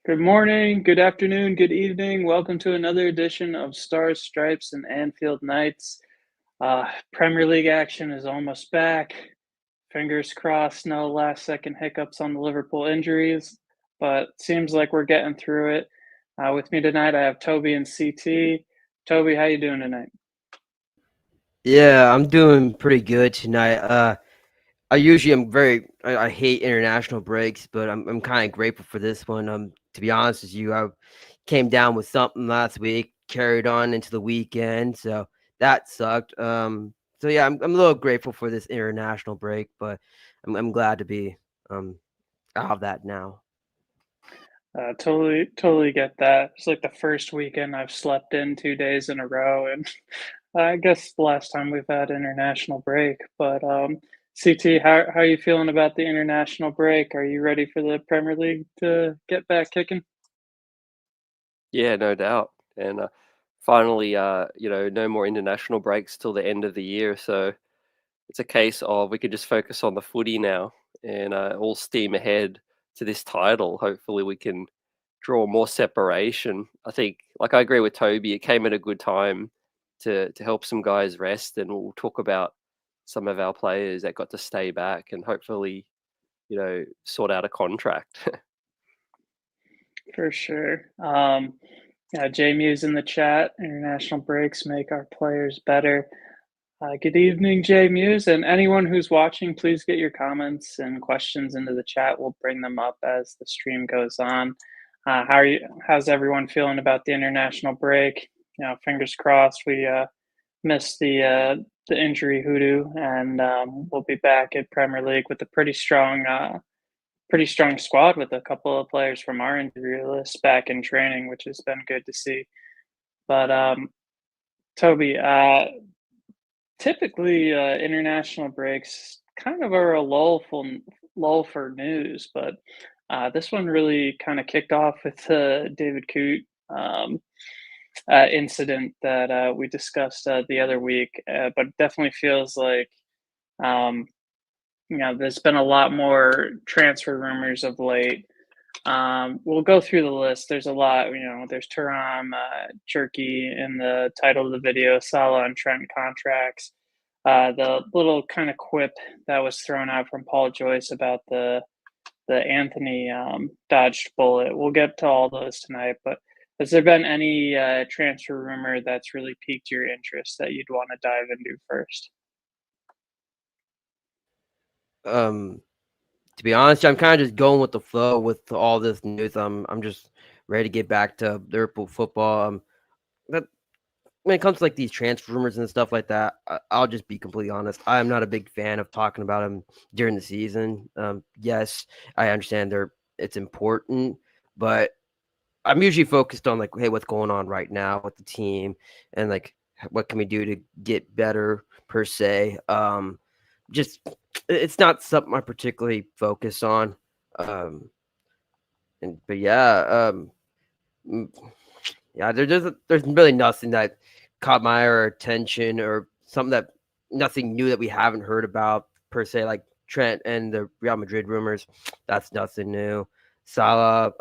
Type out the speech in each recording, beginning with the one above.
Good morning, good afternoon, good evening. Welcome to another edition of Stars, Stripes, and Anfield Nights. Premier League action is almost back. Fingers crossed, no last second hiccups on the Liverpool injuries, but seems like we're getting through it. With me tonight, I have Toby and CT. Toby, how you doing tonight? Yeah, I'm doing pretty good tonight. I usually am I hate international breaks, but I'm kind of grateful for this one. To be honest with you, I came down with something last week, carried on into the weekend, so that sucked. So yeah, I'm a little grateful for this international break, but I'm glad to be um out of that now. Totally get that. It's like the first weekend I've slept in 2 days in a row, and I guess the last time we've had international break. But CT, how are you feeling about the international break? Are you ready for the Premier League to get back kicking? Yeah, no doubt. And finally, no more international breaks till the end of the year. So it's a case of we could just focus on the footy now and all steam ahead to this title. Hopefully, we can draw more separation. I think, like I agree with Toby, it came at a good time to help some guys rest, and we'll talk about some of our players that got to stay back and hopefully, sort out a contract. For sure. Yeah, JMU's in the chat. International breaks make our players better. Good evening, Jay Muse, and anyone who's watching, please get your comments and questions into the chat. We'll bring them up as the stream goes on. How are you? How's everyone feeling about the international break? Fingers crossed we missed the injury hoodoo, and we'll be back at Premier League with a pretty strong squad with a couple of players from our injury list back in training, which has been good to see. But Toby, typically, international breaks kind of are a lull for news, but this one really kind of kicked off with the David Coote incident that we discussed the other week. But it definitely feels like um, there's been a lot more transfer rumors of late. We'll go through the list. There's a lot. There's Thuram, Cherki in the title of the video, Salah and Trent contracts. The little kind of quip that was thrown out from Paul Joyce about the Antony dodged bullet. We'll get to all those tonight. But has there been any transfer rumor that's really piqued your interest that you'd want to dive into first? Um, to be honest, I'm kind of just going with the flow with all this news. I'm just ready to get back to Liverpool football. That when it comes to like these transfer rumors and stuff like that, I'll just be completely honest. I'm not a big fan of talking about them during the season. Yes, I understand it's important, but I'm usually focused on like, hey, what's going on right now with the team, and like what can we do to get better per se. Just it's not something I particularly focus on. Um, but yeah, mm, yeah, there's really nothing that caught my attention or something that nothing new that we haven't heard about per se, like Trent and the Real Madrid rumors. That's nothing new. Salah,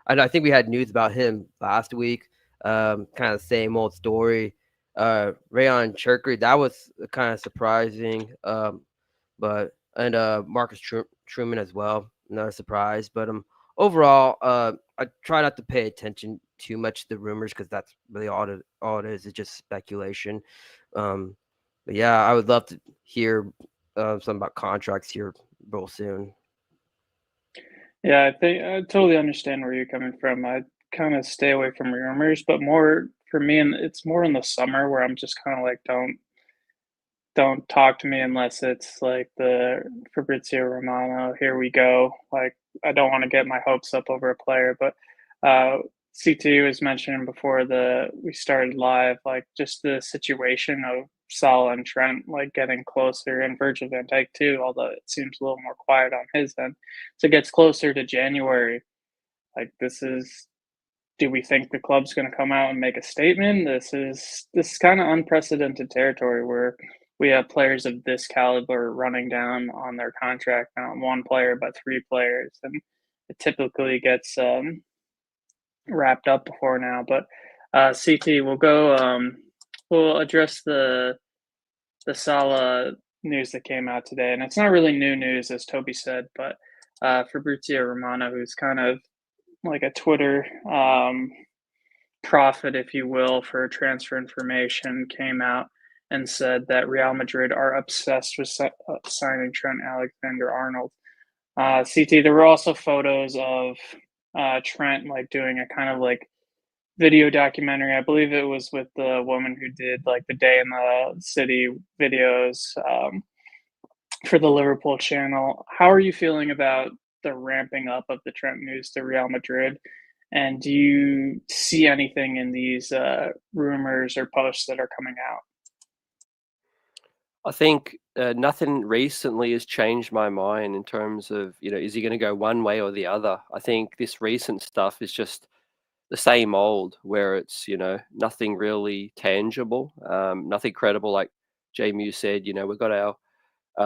I think we had news about him last week. Kind of the same old story. Rayan Cherki, that was kind of surprising. But and Marcus Truman as well, another surprise. But overall, I try not to pay attention too much to the rumors because that's really all it is. It's just speculation. Um, but yeah, I would love to hear something about contracts here real soon. Yeah, I think I totally understand where you're coming from. I kind of stay away from rumors, but more for me, and it's more in the summer where I'm just kind of like, don't talk to me unless it's like the Fabrizio Romano. Here we go. Like I don't want to get my hopes up over a player, but CT was mentioning before the we started live, like just the situation of Salah and Trent like getting closer, and Virgil van Dijk too, although it seems a little more quiet on his end. So it gets closer to January. Like do we think the club's going to come out and make a statement? This is kind of unprecedented territory where we have players of this caliber running down on their contract, not one player but three players, and it typically gets wrapped up before now. But CT, we'll address the Salah news that came out today, and it's not really new news, as Toby said, but Fabrizio Romano, who's kind of like a Twitter prophet, if you will, for transfer information, came out and said that Real Madrid are obsessed with signing Trent Alexander-Arnold. CT, there were also photos of Trent like doing a kind of like video documentary. I believe it was with the woman who did like the day in the city videos for the Liverpool channel. How are you feeling about the ramping up of the Trent news to Real Madrid? And do you see anything in these rumors or posts that are coming out? I think nothing recently has changed my mind in terms of, is he going to go one way or the other? I think this recent stuff is just the same old, where it's, nothing really tangible, nothing credible. Like Jamie said, we've got our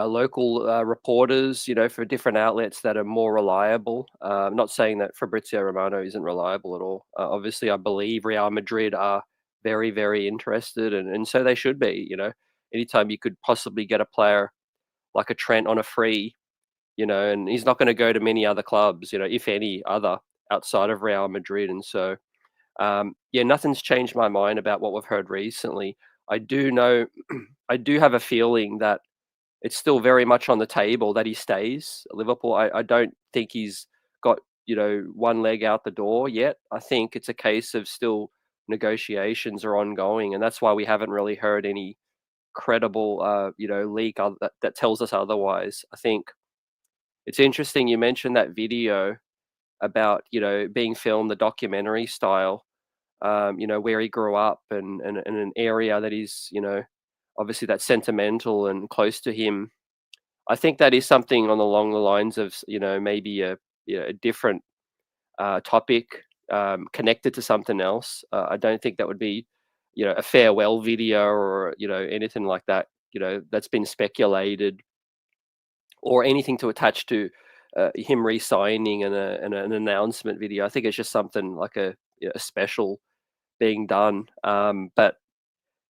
local reporters, for different outlets that are more reliable. I'm not saying that Fabrizio Romano isn't reliable at all. Obviously, I believe Real Madrid are very, very interested, and so they should be. Anytime you could possibly get a player like a Trent on a free, and he's not going to go to many other clubs, if any other outside of Real Madrid. And so, nothing's changed my mind about what we've heard recently. I do know, I do have a feeling that it's still very much on the table that he stays at Liverpool. I don't think he's got, one leg out the door yet. I think it's a case of still negotiations are ongoing, and that's why we haven't really heard any credible, leak that tells us otherwise. I think it's interesting you mentioned that video about, being filmed the documentary style, where he grew up and an area that is, obviously that's sentimental and close to him. I think that is something along the lines of, maybe a different topic connected to something else. I don't think that would be, a farewell video or, anything like that, that's been speculated, or anything to attach to him re-signing and an announcement video. I think it's just something like a special being done. But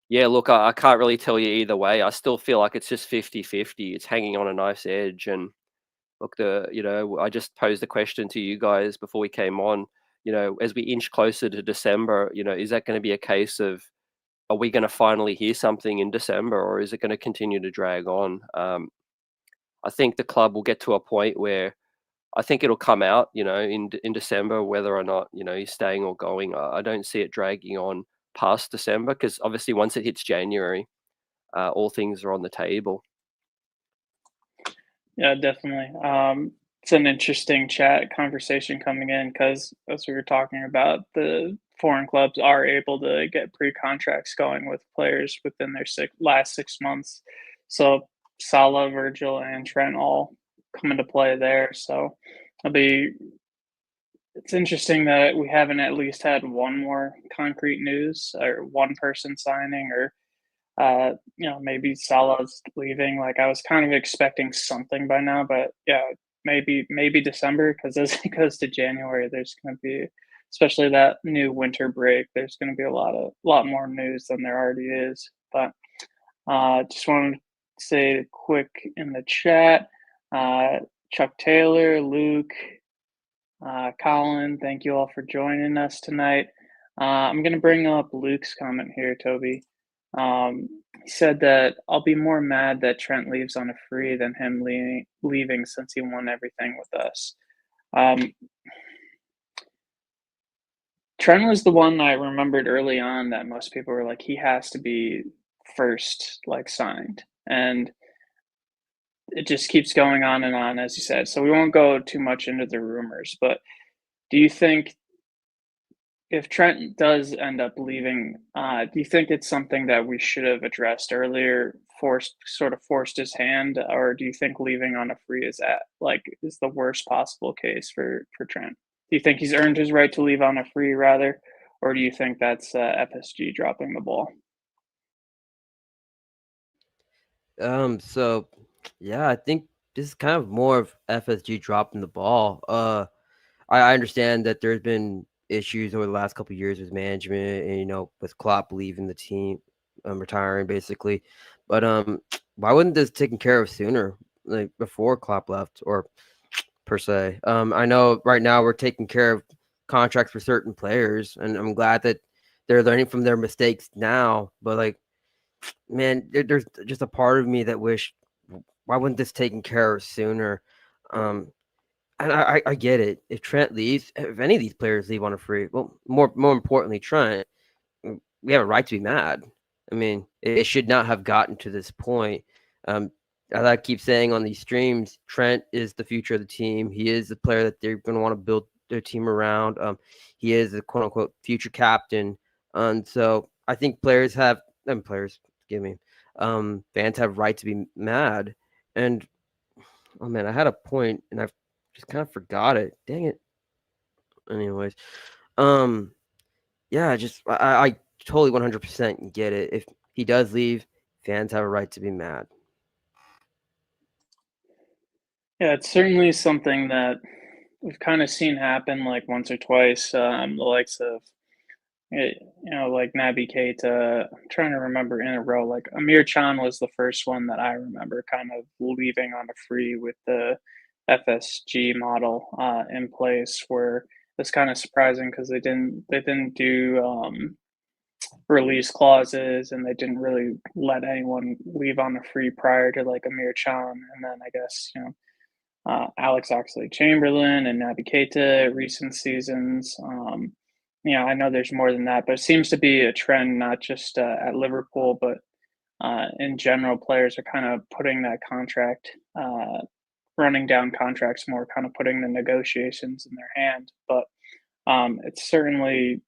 yeah, look, I can't really tell you either way. I still feel like it's just 50-50. It's hanging on a nice edge. And look, I just posed the question to you guys before we came on, as we inch closer to December, is that going to be a case of, are we going to finally hear something in December, or is it going to continue to drag on? I think the club will get to a point where I think it'll come out, in December, whether or not, he's staying or going. I don't see it dragging on past December, because obviously once it hits January, all things are on the table. Yeah, definitely. It's an interesting conversation coming in, because as we were talking about, the foreign clubs are able to get pre-contracts going with players within their last 6 months. So Salah, Virgil, and Trent all come into play there. So it's interesting that we haven't at least had one more concrete news or one person signing, or maybe Salah's leaving. Like, I was kind of expecting something by now, but yeah, maybe December, because as it goes to January, there's going to be, especially that new winter break, there's going to be a lot more news than there already is. But just wanted to say quick in the chat, Chuck Taylor, Luke, Colin, thank you all for joining us tonight. I'm going to bring up Luke's comment here, Toby. He said that I'll be more mad that Trent leaves on a free than him leaving, since he won everything with us. Trent was the one I remembered early on that most people were like, he has to be first, like, signed. And it just keeps going on and on, as you said. So we won't go too much into the rumors, but do you think, if Trent does end up leaving, do you think it's something that we should have addressed earlier, forced his hand, or do you think leaving on a free is the worst possible case for Trent? Do you think he's earned his right to leave on a free, rather, or do you think that's FSG dropping the ball? So yeah, I think this is kind of more of FSG dropping the ball. I understand that there's been issues over the last couple of years with management, and with Klopp leaving the team, retiring basically. But why wasn't this taken care of sooner, like before Klopp left, or per se? I know right now we're taking care of contracts for certain players, and I'm glad that they're learning from their mistakes now. But like, man, there's just a part of me that wish, why wasn't this taken care of sooner? And I get it. If Trent leaves, if any of these players leave on a free, well, more importantly, Trent, we have a right to be mad. I mean, it should not have gotten to this point. As I keep saying on these streams, Trent is the future of the team. He is the player that they're going to want to build their team around. He is the quote unquote future captain. And so I think players have, players, excuse me, fans have right to be mad. And oh man, I had a point and I've just kind of forgot it. Dang it. Anyways, yeah, I totally 100% get it. If he does leave, fans have a right to be mad. Yeah, it's certainly something that we've kind of seen happen like once or twice. The likes of, like Naby Keita. I'm trying to remember in a row. Like Amir Chan was the first one that I remember kind of leaving on a free with the FSG model in place, where it's kind of surprising because they didn't do release clauses, and they didn't really let anyone leave on a free prior to like Amir Chan, and then I guess Alex Oxlade-Chamberlain and Naby Keita recent seasons. I know there's more than that, but it seems to be a trend not just at Liverpool, but in general. Players are kind of putting that contract, running down contracts more, kind of putting the negotiations in their hand. But it certainly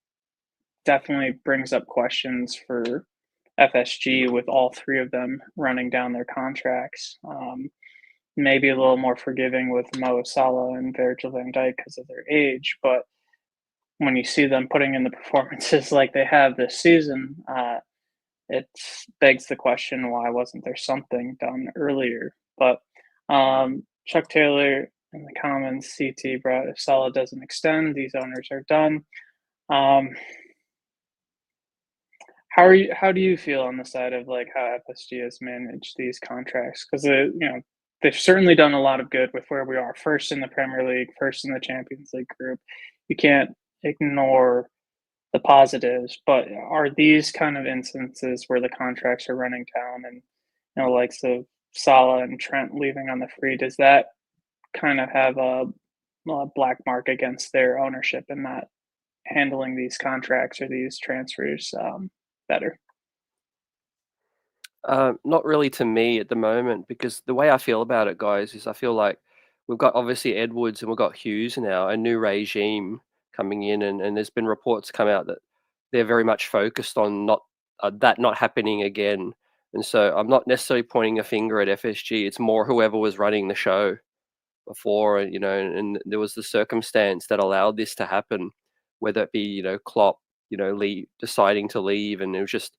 definitely brings up questions for FSG with all three of them running down their contracts. Maybe a little more forgiving with Mo Salah and Virgil van Dijk because of their age, but when you see them putting in the performances like they have this season, it begs the question, why wasn't there something done earlier? But Chuck Taylor in the comments, CT, bro, if Salah doesn't extend, these owners are done. How do you feel on the side of like how FSG has managed these contracts? Because they've certainly done a lot of good with where we are, first in the Premier League, first in the Champions League group. You can't ignore the positives, but are these kind of instances where the contracts are running down and likes of Salah and Trent leaving on the free, does that kind of have a black mark against their ownership in not handling these contracts or these transfers better? Not really to me at the moment, because the way I feel about it, guys, is I feel like we've got obviously Edwards and we've got Hughes now, a new regime coming in, and there's been reports come out that they're very much focused on that not happening again. And so I'm not necessarily pointing a finger at FSG. It's more whoever was running the show before, and there was the circumstance that allowed this to happen, whether it be Klopp, deciding to leave, and it was just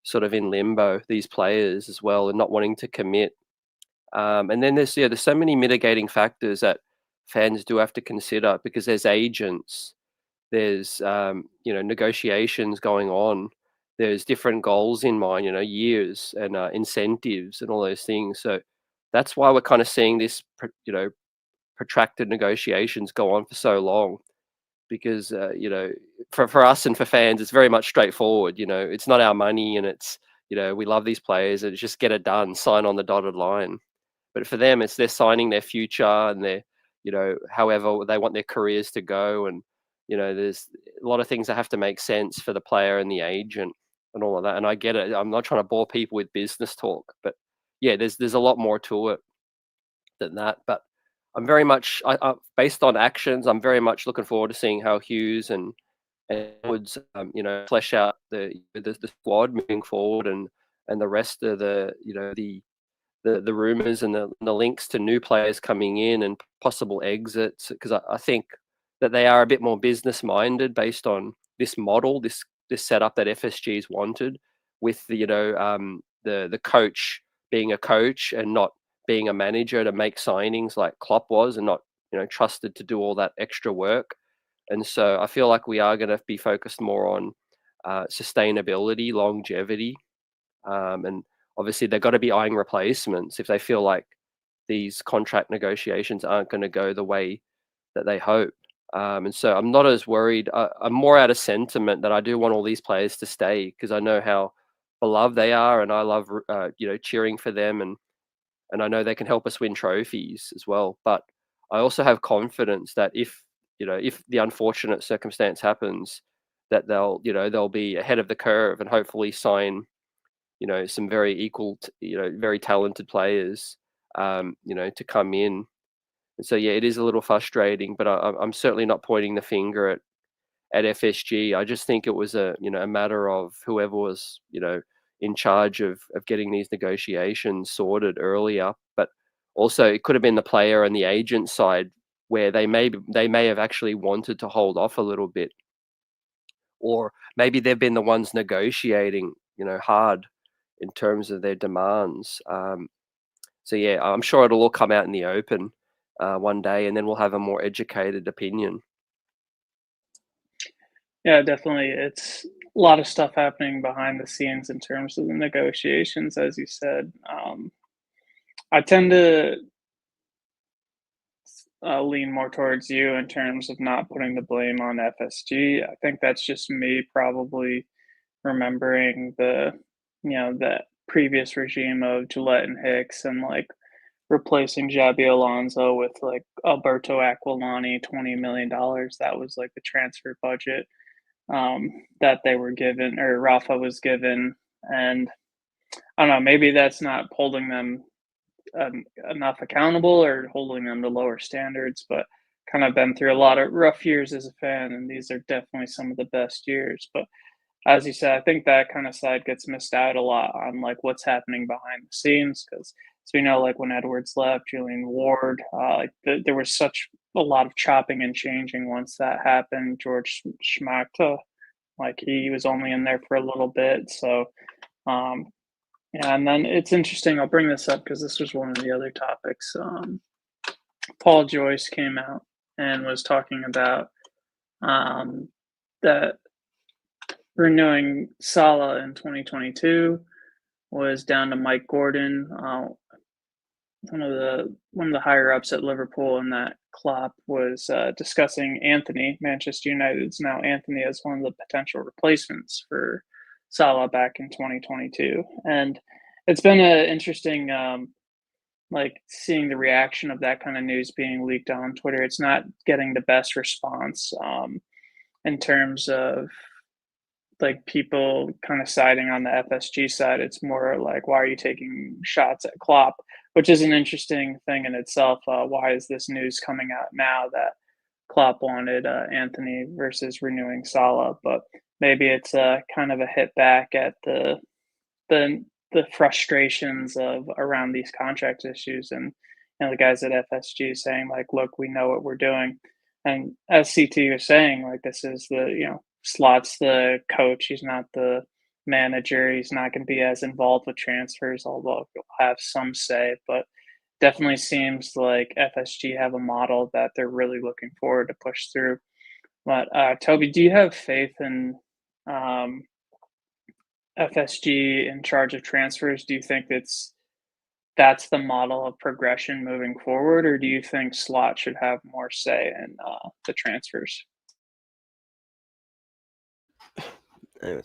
sort of in limbo, these players as well, and not wanting to commit. And then there's so many mitigating factors that fans do have to consider, because there's agents, there's negotiations going on, there's different goals in mind, years and incentives and all those things. So that's why we're kind of seeing this, protracted negotiations go on for so long, because for us and for fans, it's very much straightforward. It's not our money, and it's we love these players, and it's just get it done, sign on the dotted line. But for them, it's they're signing their future, and they're however they want their careers to go, and there's a lot of things that have to make sense for the player and the agent and all of that. And I get it. I'm not trying to bore people with business talk, but yeah, there's a lot more to it than that. But I'm very much, based on actions, I'm very much looking forward to seeing how Hughes and Woods, flesh out the squad moving forward, and the rest of the rumors and the links to new players coming in and possible exits. Because I think that they are a bit more business minded based on this model, this setup that FSG's wanted, with the coach being a coach and not being a manager to make signings like Klopp was, and not trusted to do all that extra work. And so I feel like we are going to be focused more on sustainability, longevity, and obviously they've got to be eyeing replacements if they feel like these contract negotiations aren't going to go the way that they hope. And so I'm not as worried. I'm more out of sentiment that I do want all these players to stay, because I know how beloved they are, and I love cheering for them, and I know they can help us win trophies as well. But I also have confidence that if the unfortunate circumstance happens, that they'll be ahead of the curve and hopefully sign some very very talented players to come in. And so yeah, it is a little frustrating, but I'm certainly not pointing the finger at FSG. I just think it was a matter of whoever was in charge of getting these negotiations sorted earlier. But also it could have been the player and the agent side, where they may have actually wanted to hold off a little bit, or maybe they've been the ones negotiating hard in terms of their demands. So yeah, I'm sure it'll all come out in the open one day, and then we'll have a more educated opinion. Yeah, definitely. It's a lot of stuff happening behind the scenes in terms of the negotiations, as you said. I tend to lean more towards you in terms of not putting the blame on FSG. I think that's just me probably remembering the previous regime of Gillette and Hicks, and like replacing Xabi Alonso with like Alberto Aquilani, $20 million. That was like the transfer budget that they were given, or Rafa was given. And I don't know, maybe that's not holding them enough accountable or holding them to lower standards, but kind of been through a lot of rough years as a fan, and these are definitely some of the best years. But as you said, I think that kind of side gets missed out a lot on like what's happening behind the scenes, because as we know, like when Edwards left, Julian Ward, there was such a lot of chopping and changing once that happened. George Schmachta, like he was only in there for a little bit, so yeah. And then it's interesting. I'll bring this up because this was one of the other topics. Paul Joyce came out and was talking about that renewing Salah in 2022 was down to Mike Gordon, one of the higher ups at Liverpool, and that Klopp was discussing Antony. Manchester United's now Antony as one of the potential replacements for Salah back in 2022, and it's been an interesting like seeing the reaction of that kind of news being leaked on Twitter. It's not getting the best response in terms of like people kind of siding on the FSG side. It's more like, why are you taking shots at Klopp? Which is an interesting thing in itself. Why is this news coming out now that Klopp wanted Antony versus renewing Salah? But maybe it's kind of a hit back at the frustrations of around these contract issues, and the guys at FSG saying like, look, we know what we're doing. And as CT was saying, like, this is Slot's the coach. He's not the manager. He's not going to be as involved with transfers, although he'll have some say. But definitely seems like FSG have a model that they're really looking forward to push through. But Toby, do you have faith in FSG in charge of transfers? Do you think that's the model of progression moving forward, or do you think Slot should have more say in the transfers? Anyways,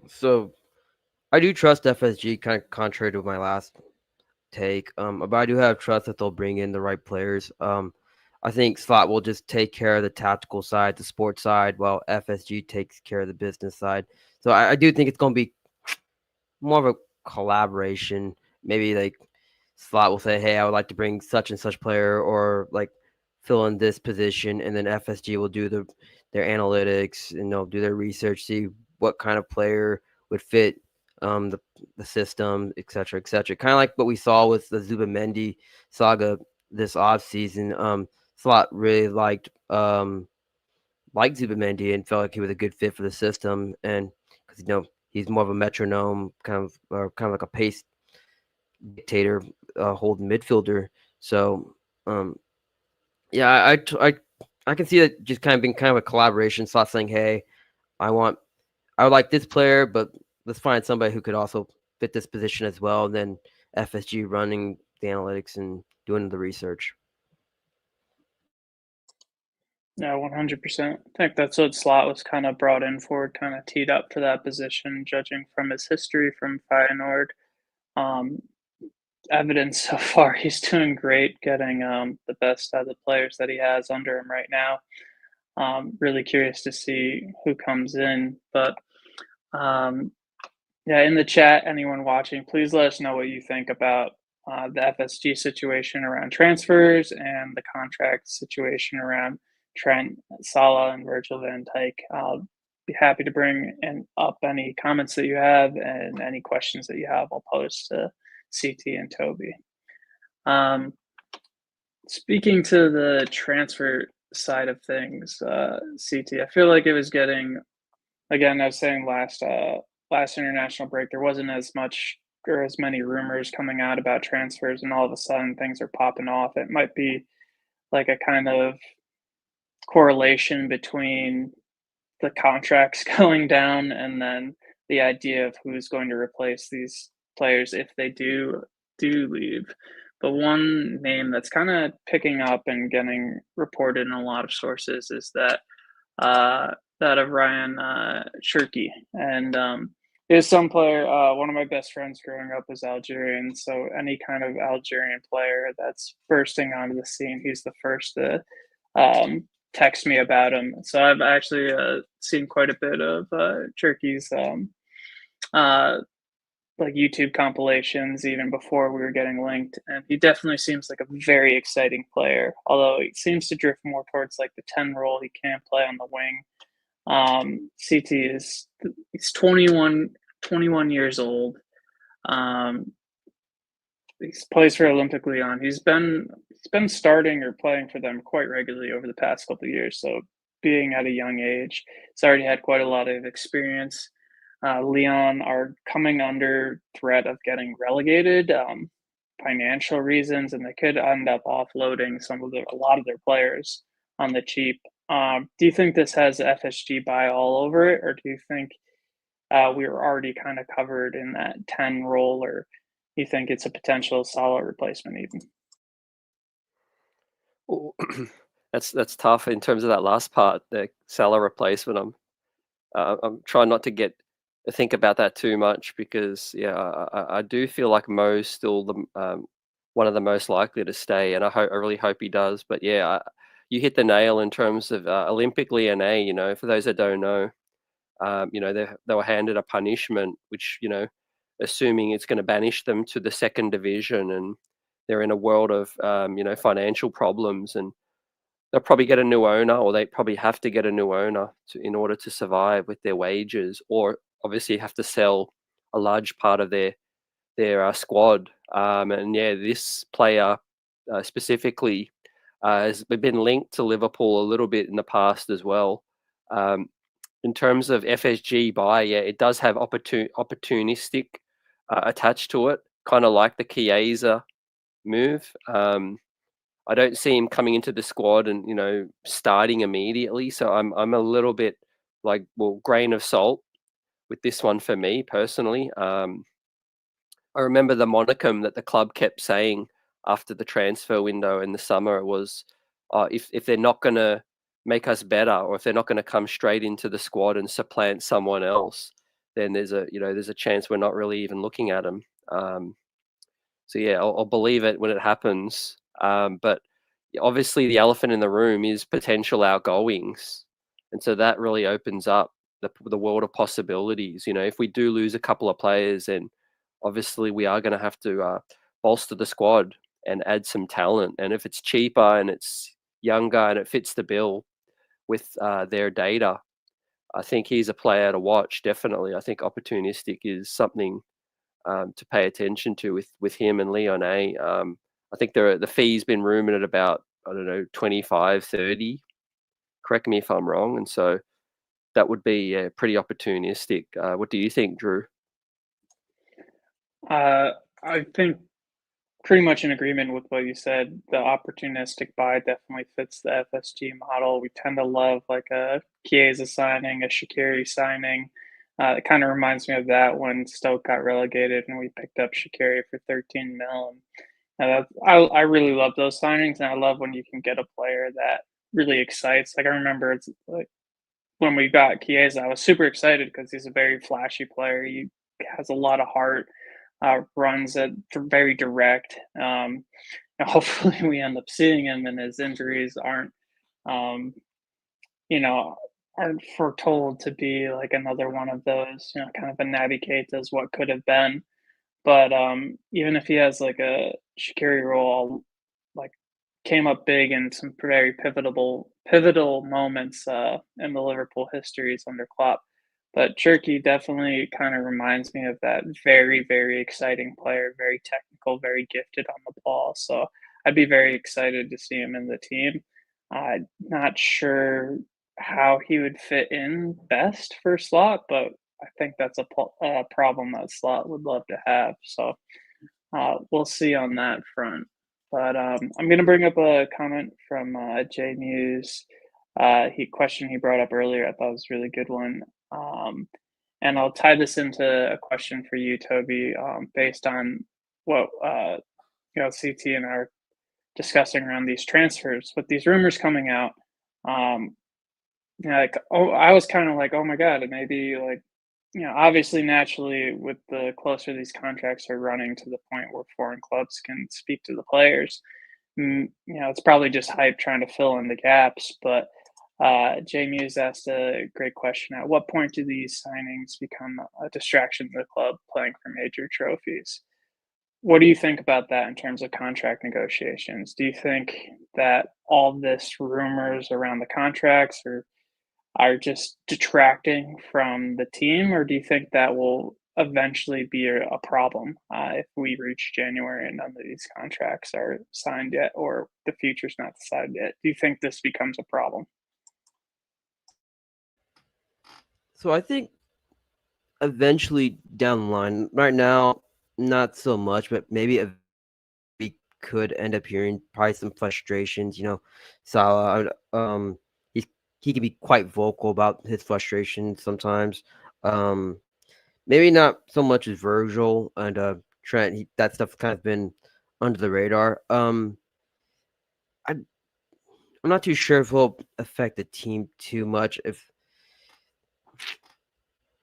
so I do trust FSG, kind of contrary to my last take. But I do have trust that they'll bring in the right players. I think Slot will just take care of the tactical side, the sports side, while FSG takes care of the business side. So I do think it's going to be more of a collaboration. Maybe like Slot will say, hey, I would like to bring such and such player, or like fill in this position, and then FSG will do their analytics and they'll do their research, see what kind of player would fit the system, et cetera, et cetera. Kind of like what we saw with the Zubamendi saga this offseason. Slot really liked Zubamendi and felt like he was a good fit for the system, and because he's more of a metronome, kind of like a pace dictator, holding midfielder. So yeah, I can see it just kind of being kind of a collaboration slot saying, hey, I would like this player, but let's find somebody who could also fit this position as well. And then FSG running the analytics and doing the research. Yeah, 100%. I think that's what Slot was kind of brought in for, kind of teed up for that position, judging from his history from Feyenoord. Evidence so far, he's doing great, getting the best out of the players that he has under him right now. Really curious to see who comes in, but yeah, in the chat, anyone watching, please let us know what you think about the FSG situation around transfers and the contract situation around Trent, Salah, and Virgil van Dijk. I'll be happy to bring up any comments that you have and any questions that you have. I'll post to CT and Toby. Speaking to the transfer side of things, CT, I feel like it was getting, again, I was saying last international break, there wasn't as much or as many rumors coming out about transfers, and all of a sudden things are popping off. It might be like a kind of correlation between the contracts going down and then the idea of who's going to replace these players if they do leave. But one name that's kind of picking up and getting reported in a lot of sources is that that of Rayan Cherki. And is some player, one of my best friends growing up was Algerian. So any kind of Algerian player that's bursting onto the scene, he's the first to text me about him. So I've actually seen quite a bit of Cherki's like YouTube compilations even before we were getting linked, and he definitely seems like a very exciting player, although he seems to drift more towards like the 10 role. He can play on the wing. CT he's 21 years old. He plays for Olympique Lyon. He's been starting or playing for them quite regularly over the past couple of years, so being at a young age, he's already had quite a lot of experience. Lyon are coming under threat of getting relegated, financial reasons, and they could end up offloading a lot of their players on the cheap. Do you think this has FSG buy all over it, or do you think we were already kind of covered in that 10 role, or you think it's a potential Salah replacement even? Ooh, that's tough in terms of that last part, the Salah replacement. I'm trying not to think about that too much because I do feel like Mo's still the one of the most likely to stay, and I really hope he does. But yeah, you hit the nail in terms of Olympique Lyonnais. You know, for those that don't know, you know, they were handed a punishment, which, you know, assuming it's going to banish them to the second division, and they're in a world of you know, financial problems, and they'll probably get a new owner, or they probably have to get a new owner in order to survive with their wages, or obviously have to sell a large part of their squad. And yeah, this player specifically has been linked to Liverpool a little bit in the past as well. In terms of FSG buy, yeah, it does have opportunistic attached to it, kind of like the Chiesa move. I don't see him coming into the squad and, you know, starting immediately. So I'm a little bit like, well, grain of salt with this one for me personally. I remember the monicum that the club kept saying after the transfer window in the summer was, if they're not going to make us better, or if they're not going to come straight into the squad and supplant someone else, then there's a chance we're not really even looking at them. So yeah, I'll believe it when it happens. But obviously the elephant in the room is potential outgoings. And so that really opens up the world of possibilities. You know, if we do lose a couple of players, then obviously we are going to have to bolster the squad and add some talent. And if it's cheaper and it's younger and it fits the bill with their data, I think he's a player to watch, definitely. I think opportunistic is something to pay attention to with him and Lyonnais. I think the fee's been rumoured at about, I don't know, 25, 30. Correct me if I'm wrong. And so that would be pretty opportunistic. What do you think, Drew? I think pretty much in agreement with what you said. The opportunistic buy definitely fits the FSG model. We tend to love like a Chiesa signing, a Shaqiri signing. It kind of reminds me of that when Stoke got relegated and we picked up Shaqiri for 13 mil. And I really love those signings, and I love when you can get a player that really excites. Like I remember, it's like when we got Chiesa, I was super excited because he's a very flashy player. He has a lot of heart, runs it very direct. And hopefully, we end up seeing him, and his injuries um, you know, aren't foretold to be like another one of those, kind of a Naby Keita's what could have been. But even if he has like a Shaqiri role, like came up big in some very pivotal moments in the Liverpool histories under Klopp. But Cherki definitely kind of reminds me of that very, very exciting player, very technical, very gifted on the ball. So I'd be very excited to see him in the team. Not sure how he would fit in best for slot, but I think that's a problem that slot would love to have. So we'll see on that front. But I'm going to bring up a comment from Jay Muse. Question he brought up earlier, I thought was a really good one. And I'll tie this into a question for you, Toby, based on what CT and I are discussing around these transfers. With these rumors coming out, I was kind of like, oh my god, it may be like, obviously, naturally, with the closer these contracts are running to the point where foreign clubs can speak to the players, it's probably just hype trying to fill in the gaps. But Jay Muse asked a great question. At what point do these signings become a distraction to the club playing for major trophies? What do you think about that in terms of contract negotiations? Do you think that all this rumors around the contracts are just detracting from the team, or do you think that will eventually be a problem if we reach January and none of these contracts are signed yet, or the future's not decided yet? Do you think this becomes a problem? So I think eventually down the line, right now, not so much, but maybe we could end up hearing probably some frustrations. Salah, he can be quite vocal about his frustrations sometimes. Maybe not so much as Virgil and Trent. That stuff kind of been under the radar. I'm not too sure if it'll affect the team too much. If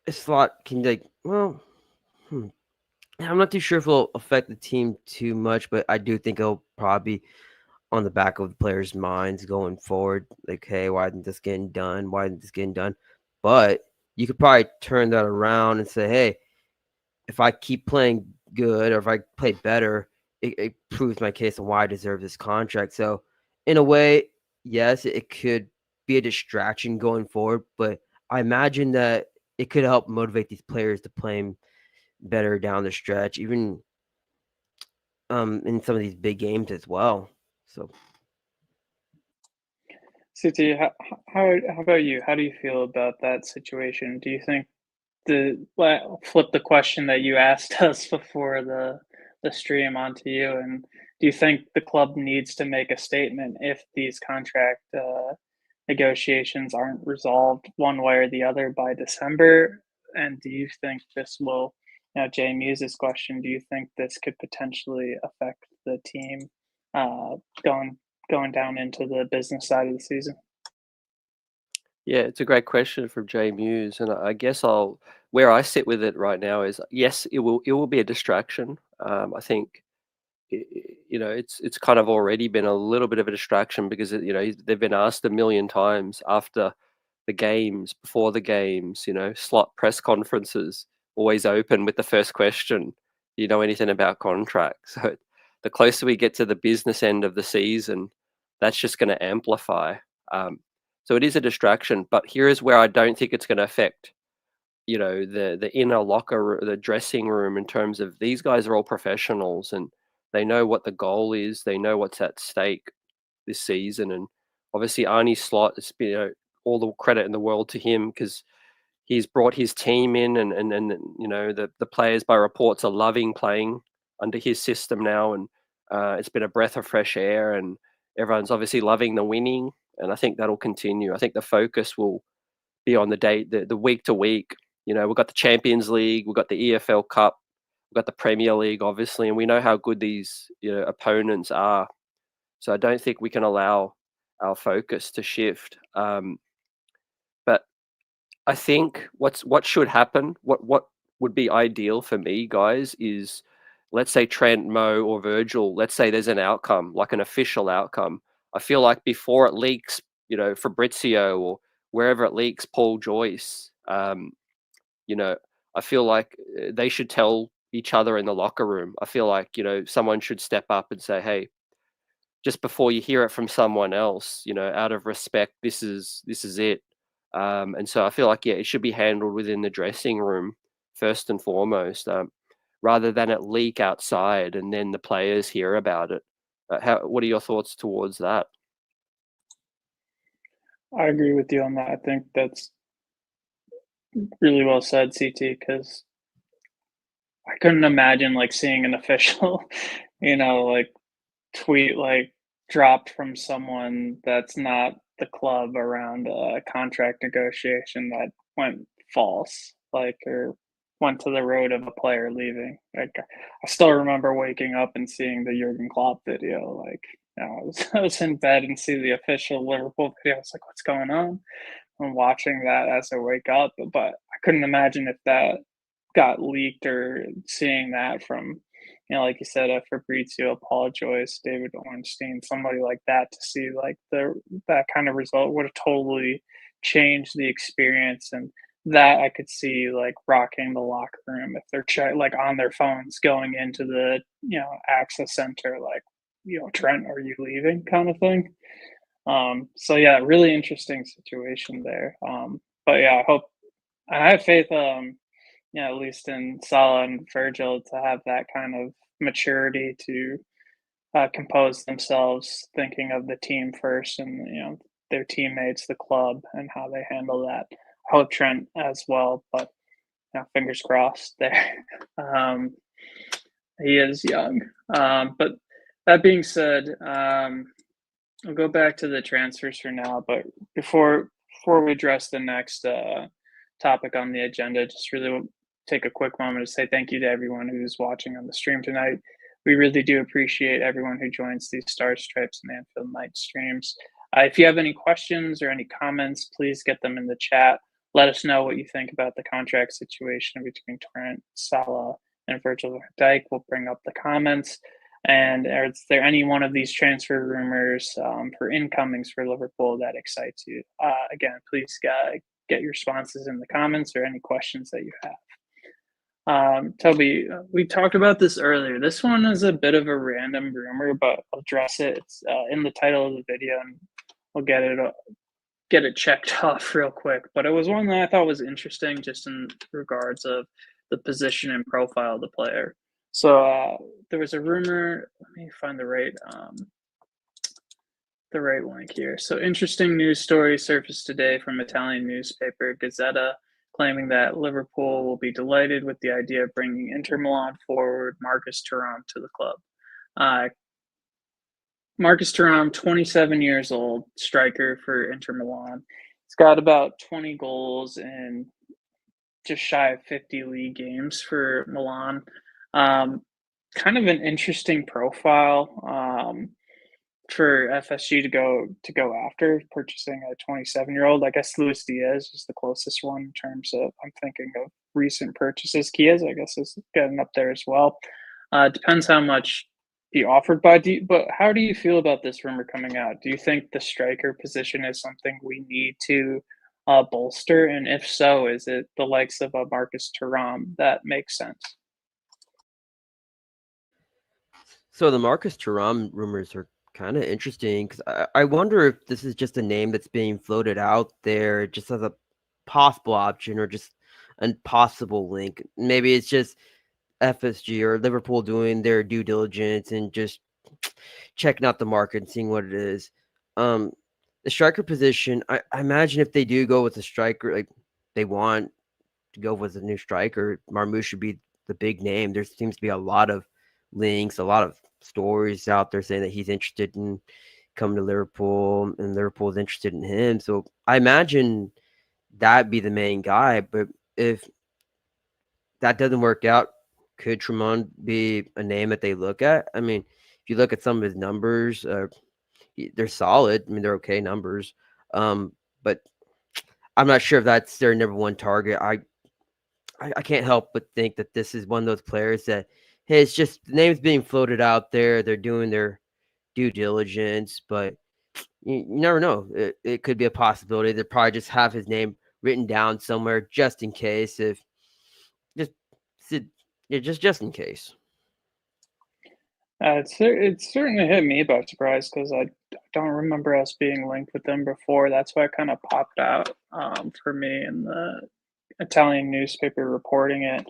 a slot can I'm not too sure if it'll affect the team too much, but I do think it'll probably be on the back of the players' minds going forward. Like, hey, why isn't this getting done? Why isn't this getting done? But you could probably turn that around and say, hey, if I keep playing good or if I play better, it proves my case on why I deserve this contract. So, in a way, yes, it could be a distraction going forward, but I imagine that it could help motivate these players to play better down the stretch, even in some of these big games as well. So, CT, how about you? How do you feel about that situation? Do you think flip the question that you asked us before the stream onto you, and do you think the club needs to make a statement if these contract negotiations aren't resolved one way or the other by December? And do you think this will, Jay Muse's question, do you think this could potentially affect the team uh, going down into the business side of the season? Yeah, it's a great question from Jay Muse, and I guess where I sit with it right now is yes, it will be a distraction. I think it's kind of already been a little bit of a distraction because they've been asked a million times after the games, before the games, slot press conferences always open with the first question, do you know anything about contracts? So the closer we get to the business end of the season, that's just going to amplify. So it is a distraction, but here is where I don't think it's going to affect, the inner locker, the dressing room, in terms of these guys are all professionals and they know what the goal is. They know what's at stake this season. And obviously Arnie Slot, it's been, all the credit in the world to him because he's brought his team in and the players by reports are loving playing under his system now. And It's been a breath of fresh air, and everyone's obviously loving the winning, and I think that'll continue. I think the focus will be on the week to week. We've got the Champions League, we've got the EFL Cup, we've got the Premier League, obviously, and we know how good these opponents are. So I don't think we can allow our focus to shift. But I think what should happen, what would be ideal for me, guys, is let's say Trent, Mo, or Virgil. Let's say there's an outcome, like an official outcome. I feel like before it leaks, Fabrizio or wherever it leaks, Paul Joyce. I feel like they should tell each other in the locker room. I feel like someone should step up and say, "Hey, just before you hear it from someone else, out of respect, this is it." And so I feel like it should be handled within the dressing room first and foremost, rather than it leak outside and then the players hear about it. What are your thoughts towards that? I agree with you on that. I think that's really well said, CT, because I couldn't imagine like seeing an official, like tweet like dropped from someone that's not the club around a contract negotiation that went false, like, or went to the road of a player leaving. Like, I still remember waking up and seeing the Jurgen Klopp video. Like, I was in bed and see the official Liverpool video. I was like, what's going on? I'm watching that as I wake up, but I couldn't imagine if that got leaked or seeing that from, like you said, Fabrizio, Paul Joyce, David Ornstein, somebody like that, to see like that kind of result would have totally changed the experience, and that I could see like rocking the locker room if they're like on their phones going into the access center, like, Trent, are you leaving, kind of thing. So yeah, really interesting situation there. But yeah, I have faith, at least in Salah and Virgil, to have that kind of maturity to compose themselves, thinking of the team first, and their teammates, the club, and how they handle that. I hope Trent as well, but fingers crossed there. He is young. But that being said, I'll go back to the transfers for now, but before we address the next topic on the agenda, just really take a quick moment to say thank you to everyone who's watching on the stream tonight. We really do appreciate everyone who joins these Star Stripes and Anfield Night streams. If you have any questions or any comments, please get them in the chat. Let us know what you think about the contract situation between Trent, Salah, and Virgil van Dijk. We'll bring up the comments. And is there any one of these transfer rumors for incomings for Liverpool that excites you? Again, please get your responses in the comments or any questions that you have. Toby, we talked about this earlier. This one is a bit of a random rumor, but I'll address it. It's in the title of the video, and we'll get it checked off real quick. But it was one that I thought was interesting, just in regards of the position and profile of the player. So there was a rumor. Let me find the right link here. So, interesting news story surfaced today from Italian newspaper Gazzetta, claiming that Liverpool will be delighted with the idea of bringing Inter Milan forward Marcus Thuram to the club. Marcus Thuram, 27 years old, striker for Inter Milan. He's got about 20 goals in just shy of 50 league games for Milan. Kind of an interesting profile for FSG to go after, purchasing a 27-year-old. I guess Luis Diaz is the closest one in terms of, I'm thinking of recent purchases. Chiesa, I guess, is getting up there as well. Depends how much he offered by but how do you feel about this rumor coming out? Do you think the striker position is something we need to bolster? And if so, is it the likes of a Marcus Thuram that makes sense? So the Marcus Thuram rumors are kind of interesting, because I wonder if this is just a name that's being floated out there just as a possible option, or just a possible link. Maybe it's just FSG or Liverpool doing their due diligence and just checking out the market and seeing what it is. The striker position, I imagine if they do go with a striker, like they want to go with a new striker, Marmoush should be the big name. There seems to be a lot of links, a lot of stories out there saying that he's interested in coming to Liverpool, and Liverpool's interested in him. So I imagine that'd be the main guy. But if that doesn't work out, could Tremont be a name that they look at? I mean, if you look at some of his numbers, they're solid. I mean, they're okay numbers. But I'm not sure if that's their number one target. I can't help but think that this is one of those players that, hey, it's just the name's being floated out there. They're doing their due diligence, but you never know. It could be a possibility. They probably just have his name written down somewhere just in case. If just yeah, just in case. It certainly hit me by surprise because I don't remember us being linked with them before. That's why it kind of popped out for me in the Italian newspaper reporting it.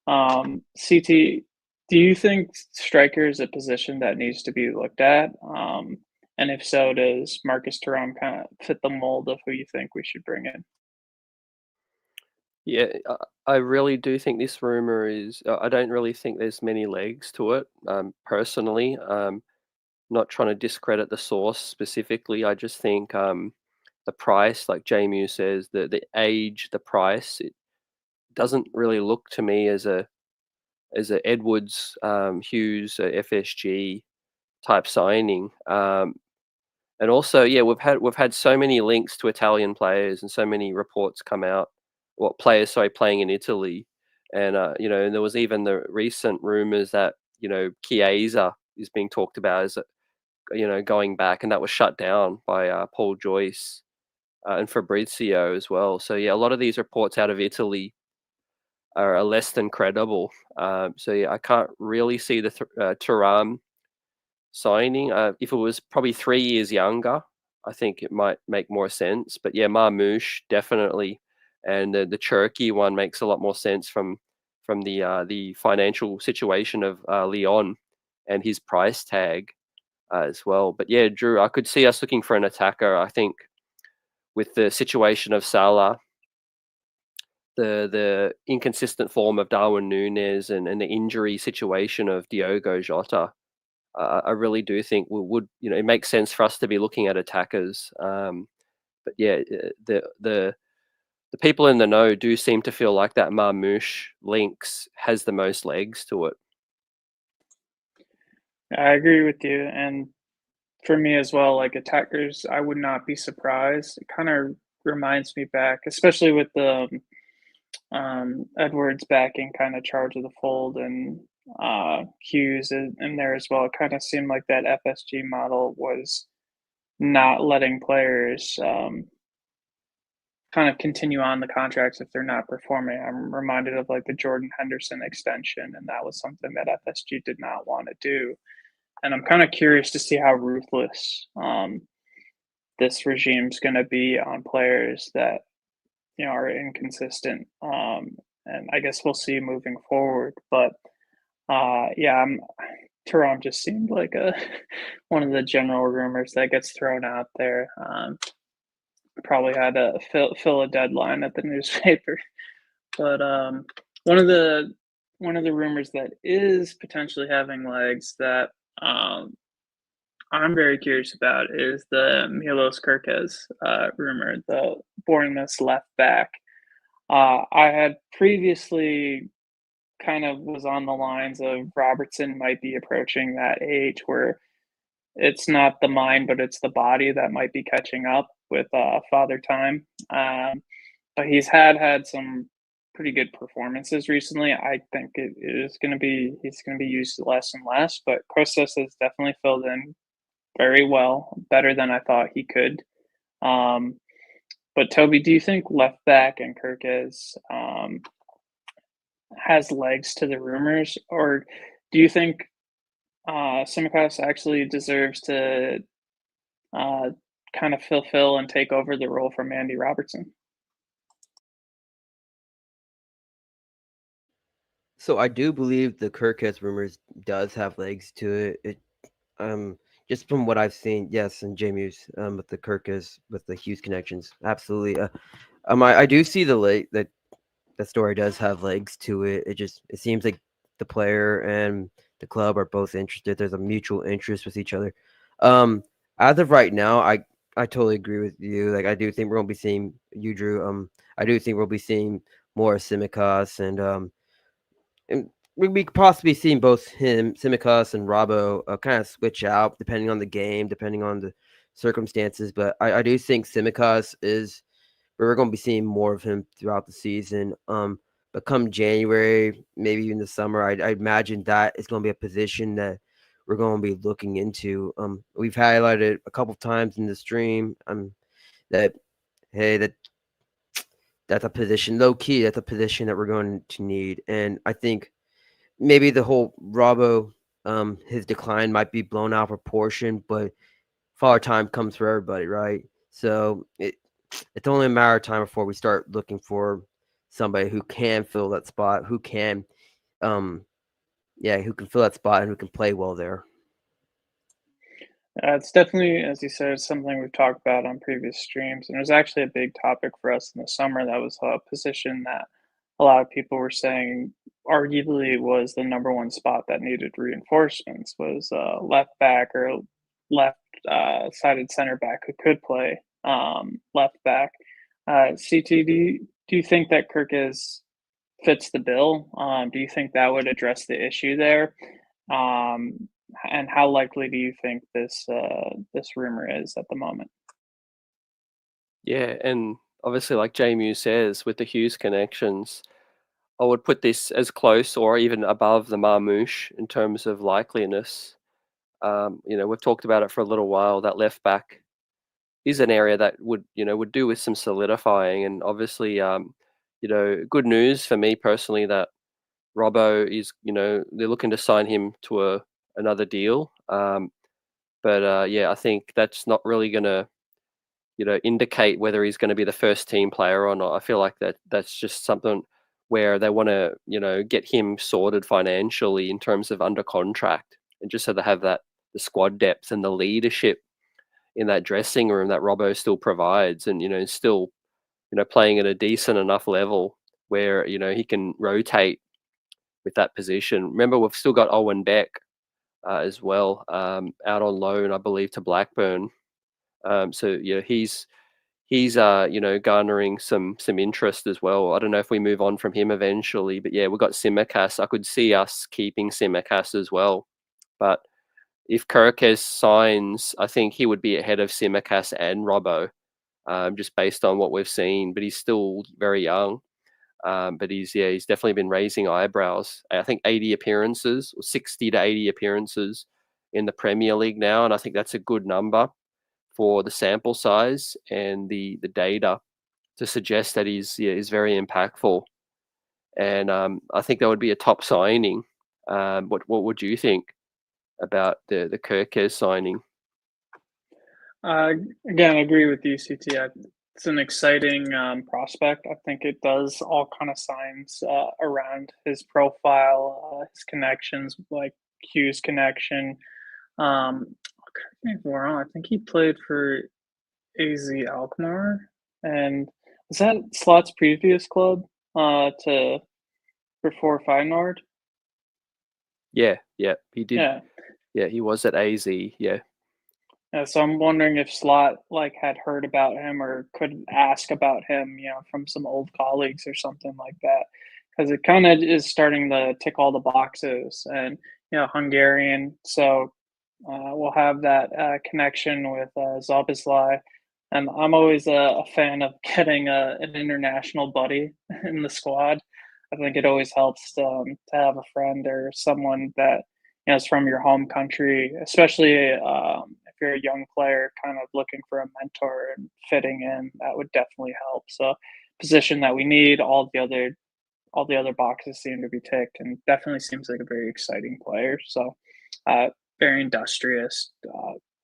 CT, do you think striker is a position that needs to be looked at? And if so, does Marcus Thuram kind of fit the mold of who you think we should bring in? Yeah, I really do think this rumor is. I don't really think there's many legs to it. Personally, not trying to discredit the source specifically. I just think the price, like Jamie says, the age, the price, it doesn't really look to me as a Edwards, Hughes, FSG type signing. And also, yeah, we've had so many links to Italian players and so many reports come out. What players, sorry, playing in Italy, and and there was even the recent rumors that Chiesa is being talked about as going back, and that was shut down by Paul Joyce and Fabrizio as well. So yeah, a lot of these reports out of Italy are less than credible. So yeah, I can't really see the Thuram signing. If it was probably 3 years younger, I think it might make more sense. But yeah, Marmoush definitely, and the Cherki one makes a lot more sense from the financial situation of Lyon and his price tag as well. But yeah, Drew, I could see us looking for an attacker. I think with the situation of Salah, the inconsistent form of Darwin Núñez, and the injury situation of Diogo Jota, I really do think would it makes sense for us to be looking at attackers. But yeah, the people in the know do seem to feel like that Marmoush links has the most legs to it. I agree with you, and for me as well, like attackers, I would not be surprised. It kind of reminds me back, especially with the Edwards backing kind of charge of the fold and Hughes in there as well. It kind of seemed like that FSG model was not letting players kind of continue on the contracts if they're not performing. I'm reminded of like the Jordan Henderson extension, and that was something that FSG did not want to do. And I'm kind of curious to see how ruthless this regime's going to be on players that are inconsistent. And I guess we'll see moving forward. But yeah, Thuram just seemed like one of the general rumors that gets thrown out there. Probably had to fill a deadline at the newspaper. But one of the rumors that is potentially having legs that I'm very curious about is the Milos Kerkez rumor, the Bournemouth left back. I had previously kind of was on the lines of Robertson might be approaching that age where it's not the mind, but it's the body that might be catching up with Father Time. But he's had some pretty good performances recently. I think he's going to be used less and less, but Kostas has definitely filled in very well, better than I thought he could. But Toby, do you think left back and Kerkez has legs to the rumors, or do you think Tsimikas actually deserves to kind of fulfill and take over the role from Andy Robertson? So I do believe the Kerkez rumors does have legs to it. Just from what I've seen, yes, and Jamie's with the Kerkez with the Hughes connections, absolutely. I do see that story does have legs to it. It seems like the player and the club are both interested. There's a mutual interest with each other. As of right now, I totally agree with you. Like, I do think we're gonna be seeing you, Drew. I do think we'll be seeing more Tsimikas, and we'll be possibly seeing both Tsimikas and Robbo kind of switch out depending on the game, depending on the circumstances. But I do think Tsimikas is where we're going to be seeing more of him throughout the season. But come January, maybe even the summer, I imagine that is going to be a position that we're going to be looking into. We've highlighted a couple times in the stream that hey, that's a position, low key, that's a position that we're going to need. And I think maybe the whole Robbo, his decline might be blown out of proportion, but father time comes for everybody, right? So it's only a matter of time before we start looking for somebody who can fill that spot, who can fill that spot and who can play well there. It's definitely, as you said, something we've talked about on previous streams, and it was actually a big topic for us in the summer. That was a position that a lot of people were saying arguably was the number one spot that needed reinforcements, was left back or left sided center back who could play left back. CT, do you think that Kirkes fits the bill? Do you think that would address the issue there? And how likely do you think this rumor is at the moment? Yeah, and obviously, like JMU says, with the Hughes connections, I would put this as close or even above the Marmouche in terms of likeliness. We've talked about it for a little while. That left back is an area that would do with some solidifying, and obviously, good news for me personally that Robbo is, they're looking to sign him to another deal. I think that's not really going to, indicate whether he's going to be the first team player or not. I feel like that's just something where they want to, get him sorted financially in terms of under contract, and just so they have the squad depth and the leadership in that dressing room that Robbo still provides, and still playing at a decent enough level where he can rotate with that position. Remember, we've still got Owen Beck as well, out on loan, I believe, to Blackburn. He's garnering some interest as well. I don't know if we move on from him eventually, but yeah, we've got Tsimikas. I could see us keeping Tsimikas as well, but if Kirkes signs, I think he would be ahead of Tsimikas and Robbo, just based on what we've seen. But he's still very young. But he's definitely been raising eyebrows. I think 80 appearances, or 60 to 80 appearances in the Premier League now, and I think that's a good number for the sample size and the data to suggest that he's very impactful. And I think that would be a top signing. What would you think about the Kirkes signing? Again, I agree with you, CT. It's an exciting prospect. I think it does all kind of signs around his profile, his connections, like Hughes connection. Correct me if I'm wrong, I think he played for AZ Alkmaar, and was that Slot's previous club before Feyenoord? Yeah, he did. Yeah, He was at AZ. Yeah. So I'm wondering if Slot had heard about him or could ask about him, from some old colleagues or something like that, because it kind of is starting to tick all the boxes, and Hungarian. So we'll have that connection with Szoboszlai, and I'm always a fan of getting an international buddy in the squad. I think it always helps to have a friend or someone that is from your home country, especially if you're a young player, kind of looking for a mentor and fitting in. That would definitely help. So, position that we need. All the other boxes seem to be ticked, and definitely seems like a very exciting player. So, very industrious,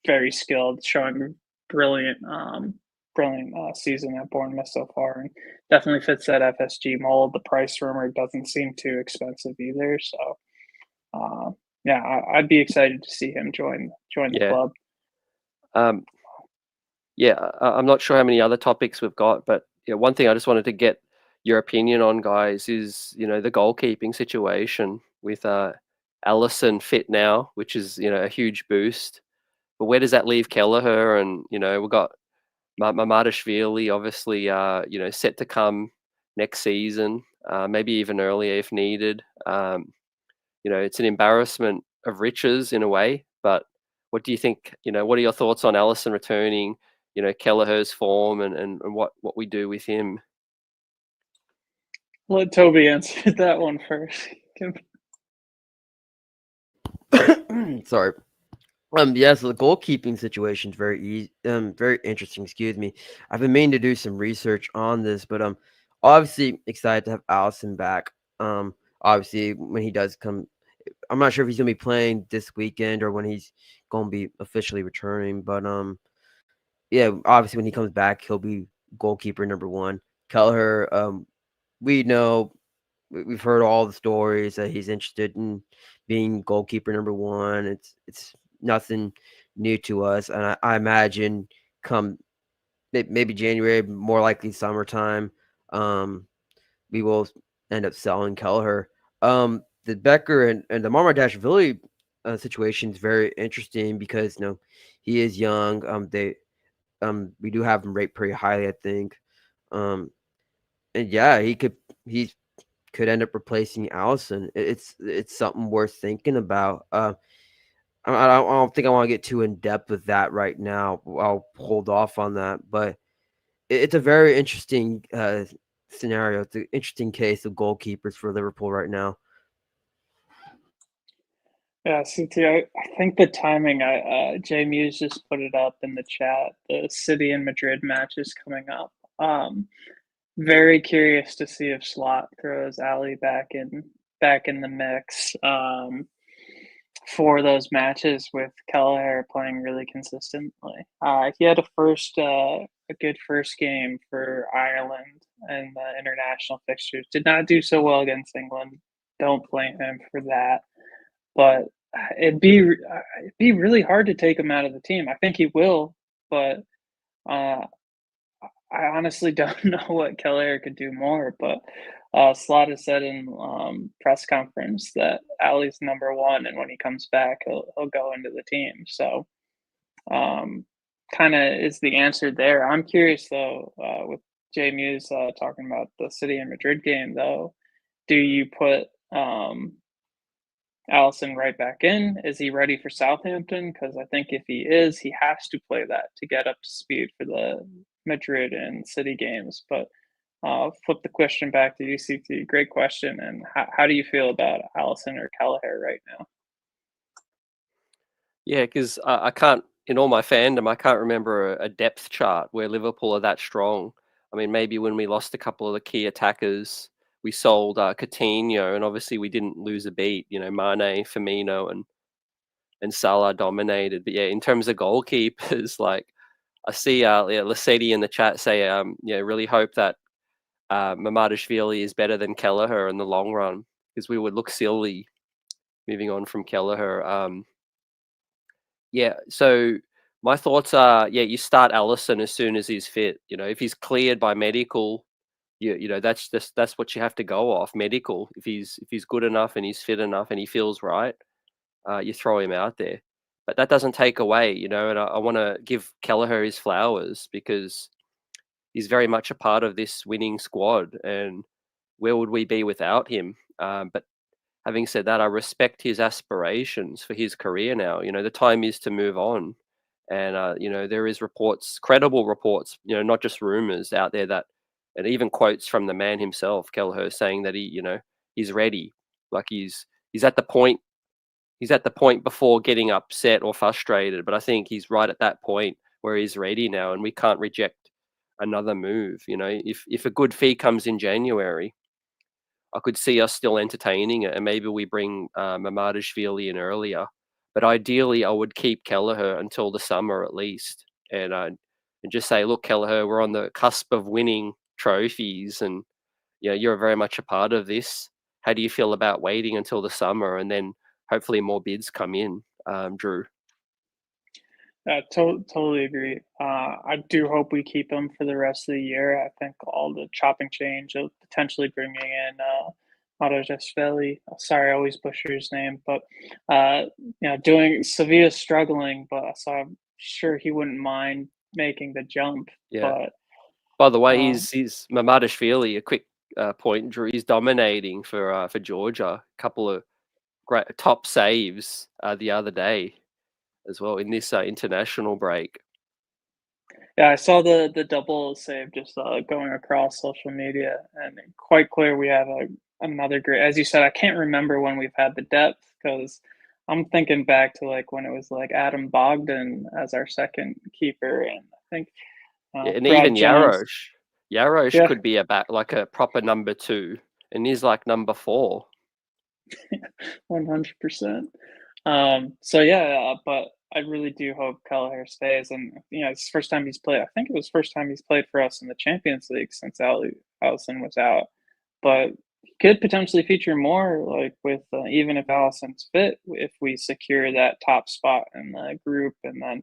very skilled, showing brilliant season at Bournemouth so far, and definitely fits that FSG mold. The price rumor doesn't seem too expensive either. So, I'd be excited to see him join the club. I'm not sure how many other topics we've got, but one thing I just wanted to get your opinion on, guys, is the goalkeeping situation with Alisson fit now, which is a huge boost. But where does that leave Kelleher? And we've got Mamardashvili, obviously, set to come next season, maybe even earlier if needed. It's an embarrassment of riches in a way. But what do you think? What are your thoughts on Alisson returning? Kelleher's form and what we do with him. Let Toby answer that one first. Sorry. Yeah, so the goalkeeping situation is very easy, very interesting. Excuse me. I've been meaning to do some research on this, but obviously excited to have Alisson back. Obviously when he does come, I'm not sure if he's gonna be playing this weekend or when he's gonna be officially returning, but yeah, obviously when he comes back, he'll be goalkeeper number one. Kelleher, we know we've heard all the stories that he's interested in being goalkeeper number one. It's nothing new to us, and I imagine come maybe January, more likely summertime, we will end up selling Kelleher. The Becker and the Mamardashvili situation is very interesting because he is young. We do have him rated pretty highly, I think. And yeah, he could end up replacing Alisson. It's something worth thinking about. I don't think I want to get too in depth with that right now. I'll hold off on that, but it's a very interesting scenario. It's an interesting case of goalkeepers for Liverpool right now. Yeah, CT, I think the timing, Jay Muse just put it up in the chat. The City and Madrid match is coming up. Very curious to see if Slot throws Ali back in the mix for those matches with Kelleher playing really consistently. He had a good first game for Ireland and the international fixtures. Did not do so well against England. Don't blame him for that. But it'd be really hard to take him out of the team. I think he will, but I honestly don't know what Kelleher could do more. But Slot has said in press conference that Ali's number one, and when he comes back, he'll go into the team. So, kind of is the answer there. I'm curious though, with Jay Muse talking about the City and Madrid game though. Do you put Alisson right back in? Is he ready for Southampton? Because I think if he is, he has to play that to get up to speed for the Madrid and City games. But flip the question back to UCT. Great question. And how do you feel about Alisson or Kelleher right now? Yeah, because I can't, in all my fandom, I can't remember a depth chart where Liverpool are that strong. I mean, maybe when we lost a couple of the key attackers, we sold Coutinho, and obviously we didn't lose a beat. Mane, Firmino, and Salah dominated. But yeah, in terms of goalkeepers, like I see Lasedi in the chat say, really hope that Mamardashvili is better than Kelleher in the long run, because we would look silly moving on from Kelleher. Yeah, so my thoughts are, you start Alisson as soon as he's fit. If he's cleared by medical, that's what you have to go off, medical. If he's good enough and he's fit enough and he feels right, you throw him out there. But that doesn't take away, and I want to give Kelleher his flowers because he's very much a part of this winning squad. And where would we be without him? But having said that, I respect his aspirations for his career now. The time is to move on. And, there is reports, credible reports, not just rumors out there and even quotes from the man himself, Kelleher, saying that he's ready. Like he's at the point, before getting upset or frustrated. But I think he's right at that point where he's ready now, and we can't reject another move. If a good fee comes in January, I could see us still entertaining it, and maybe we bring Mamardashvili in earlier. But ideally, I would keep Kelleher until the summer at least, and just say, look, Kelleher, we're on the cusp of winning trophies, and you're very much a part of this. How do you feel about waiting until the summer, and then hopefully more bids come in, Drew? Totally agree. I do hope we keep him for the rest of the year. I think all the chopping change of potentially bringing in Autojashvili. Sorry, I always butcher his name, but doing Sevilla's struggling, so I'm sure he wouldn't mind making the jump. Yeah. But By the way, he's Mamadashvili. A quick point, Drew. He's dominating for Georgia. A couple of great top saves the other day as well in this international break. yeah, I saw the double save just going across social media, and quite clear we have another great. As you said, I can't remember when we've had the depth because I'm thinking back to like when it was like Adam Bogdan as our second keeper, and I think And Brad even Jones. Yarosh Yeah, could be like a proper number 2, and he's like number 4. 100%. So yeah, but I really do hope Kelleher stays, and it's the first time he's played. I think it was first time he's played for us in the Champions League since Allison was out. But he could potentially feature more, like with even if Allison's fit, if we secure that top spot in the group, and then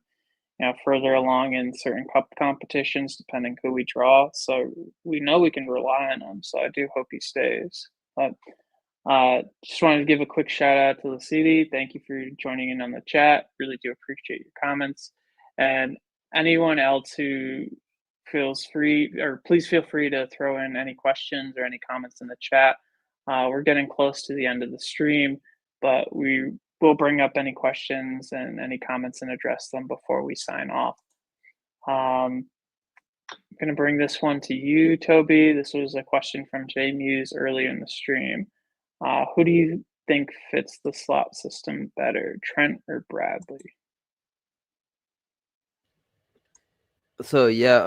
further along in certain cup competitions, depending who we draw. So we know we can rely on him. So I do hope he stays. But just wanted to give a quick shout out to Lasidi. Thank you for joining in on the chat. Really do appreciate your comments. And anyone else who feels free, or please feel free to throw in any questions or any comments in the chat. We're getting close to the end of the stream, but we will bring up any questions and any comments and address them before we sign off. I'm going to bring this one to you, Toby. This was a question from Jay Muse earlier in the stream. Who do you think fits the slot system better, Trent or Bradley? So yeah,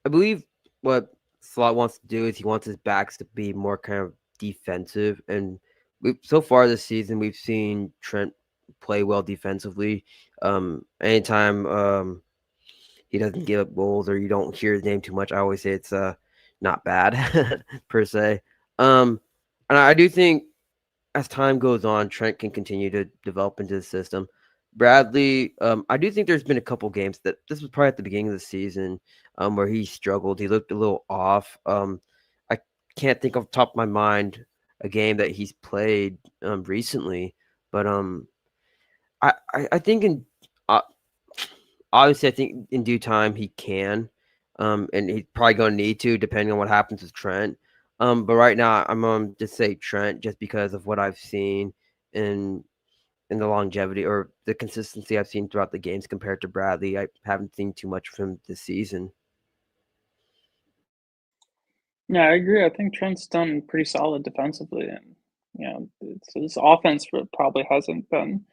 I believe what Slot wants to do is he wants his backs to be more kind of defensive, and so far this season we've seen Trent play well defensively. Anytime he doesn't give up goals or you don't hear his name too much, I always say it's not bad per se. And I do think as time goes on, Trent can continue to develop into the system. Bradley, I do think there's been a couple games that this was probably at the beginning of the season where he struggled. He looked a little off. I can't think off the top of my mind a game that he's played recently, but I think in obviously I think in due time he can, and he's probably going to need to depending on what happens with Trent. But right now I'm just say Trent just because of what I've seen in the longevity or the consistency I've seen throughout the games compared to Bradley. I haven't seen too much from him this season. Yeah, I agree. I think Trent's done pretty solid defensively, and his offense probably hasn't been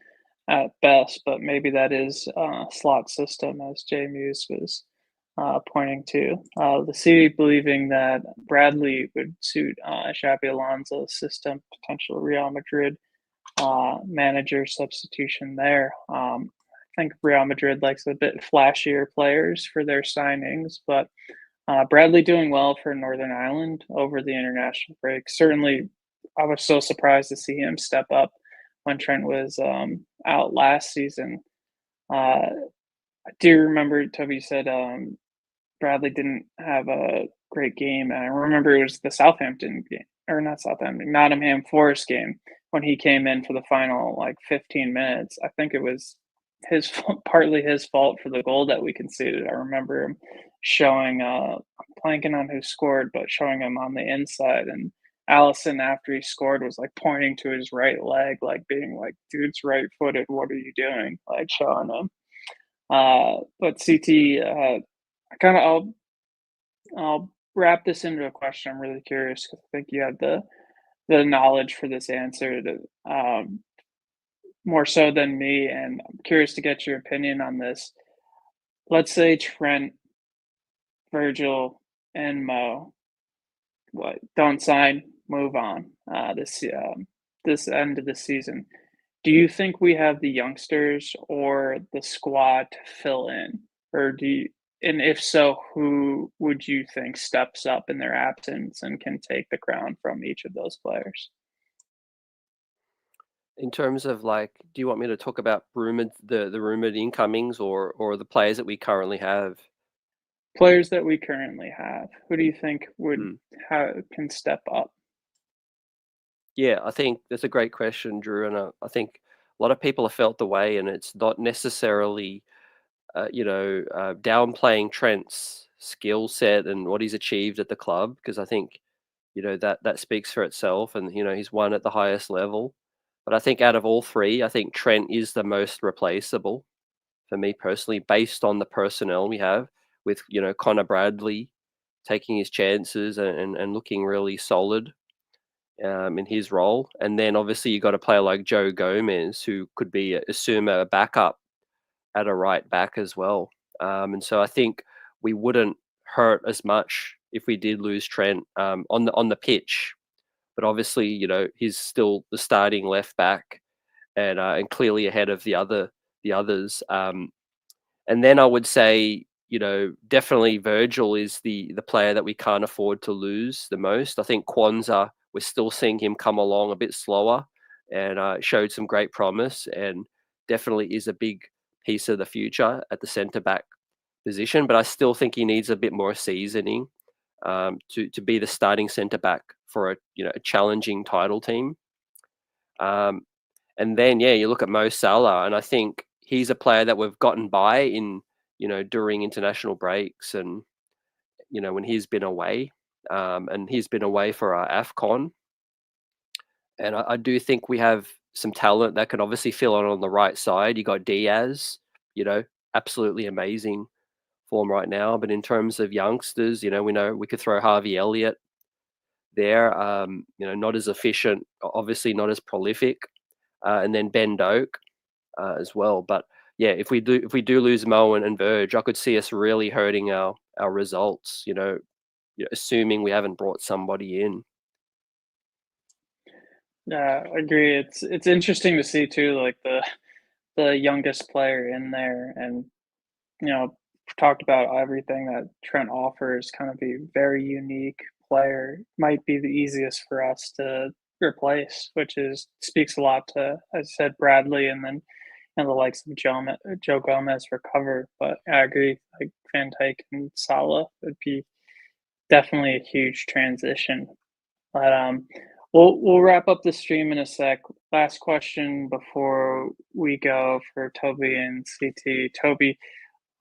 at best, but maybe that is slot system, as Jay Muse was pointing to. The city believing that Bradley would suit Xabi Alonso's system, potential Real Madrid manager substitution there. I think Real Madrid likes a bit flashier players for their signings, but Bradley doing well for Northern Ireland over the international break. Certainly, I was so surprised to see him step up when Trent was out last season. I do remember Toby said Bradley didn't have a great game, and I remember it was the Southampton game, or not Southampton, Nottingham Forest game when he came in for the final like 15 minutes. I think it was partly his fault for the goal that we conceded. I remember him showing I'm blanking on who scored, but showing him on the inside, and Allison after he scored was like pointing to his right leg, like being like, "Dude's right footed. What are you doing?" Like showing him. But CT, I'll wrap this into a question. I'm really curious because I think you have the knowledge for this answer to, more so than me, and I'm curious to get your opinion on this. Let's say Trent, Virgil, and Mo don't sign, move on this end of the season. Do you think we have the youngsters or the squad to fill in, or and if so, who would you think steps up in their absence and can take the crown from each of those players? In terms of like, do you want me to talk about the rumored incomings or the players that we currently have? Players that we currently have, who do you think would can step up? Yeah, I think that's a great question, Drew, and I think a lot of people have felt the way, and it's not necessarily, downplaying Trent's skill set and what he's achieved at the club, because I think, that speaks for itself, and he's won at the highest level. But I think out of all three, I think Trent is the most replaceable for me personally, based on the personnel we have with Connor Bradley taking his chances and looking really solid in his role. And then obviously you got a player like Joe Gomez, who could be assume a backup at a right back as well. And so I think we wouldn't hurt as much if we did lose Trent on the pitch. But obviously, he's still the starting left back and clearly ahead of the others. And then I would say, definitely Virgil is the player that we can't afford to lose the most. I think Kwanzaa, we're still seeing him come along a bit slower and showed some great promise and definitely is a big piece of the future at the centre back position. But I still think he needs a bit more seasoning to be the starting centre back for a challenging title team. And then, you look at Mo Salah, and I think he's a player that we've gotten by in, during international breaks and, when he's been away. And he's been away for our AFCON. And I do think we have some talent that can obviously fill on the right side. You got Diaz, absolutely amazing form right now. But in terms of youngsters, we know we could throw Harvey Elliott there. Not as efficient, obviously not as prolific. And then Ben Doak as well. But yeah, if we do lose Mo and Verge, I could see us really hurting our results. Assuming we haven't brought somebody in. Yeah, I agree. It's interesting to see too, like the youngest player in there, and talked about everything that Trent offers. Kind of a very unique player. Might be the easiest for us to replace, which speaks a lot to, as I said, Bradley, and then the likes of Joe Gomez recover. But I agree, like Van Dijk and Salah would be definitely a huge transition. But we'll wrap up the stream in a sec. Last question before we go for Toby and CT. Toby,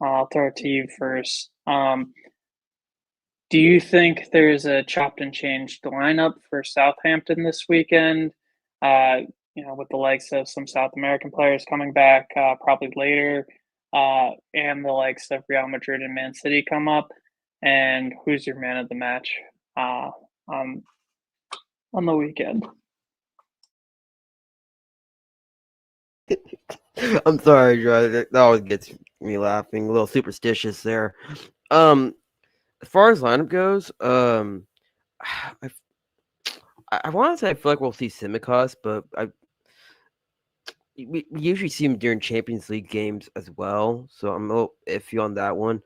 I'll throw it to you first. Do you think there's a chopped and changed lineup for Southampton this weekend? With the likes of some South American players coming back probably later, and the likes of Real Madrid and Man City come up. And who's your man of the match on the weekend? I'm sorry, Joe. That always gets me laughing. A little superstitious there. As far as lineup goes, I want to say I feel like we'll see Tsimikas, but we usually see him during Champions League games as well, so I'm a little iffy on that one.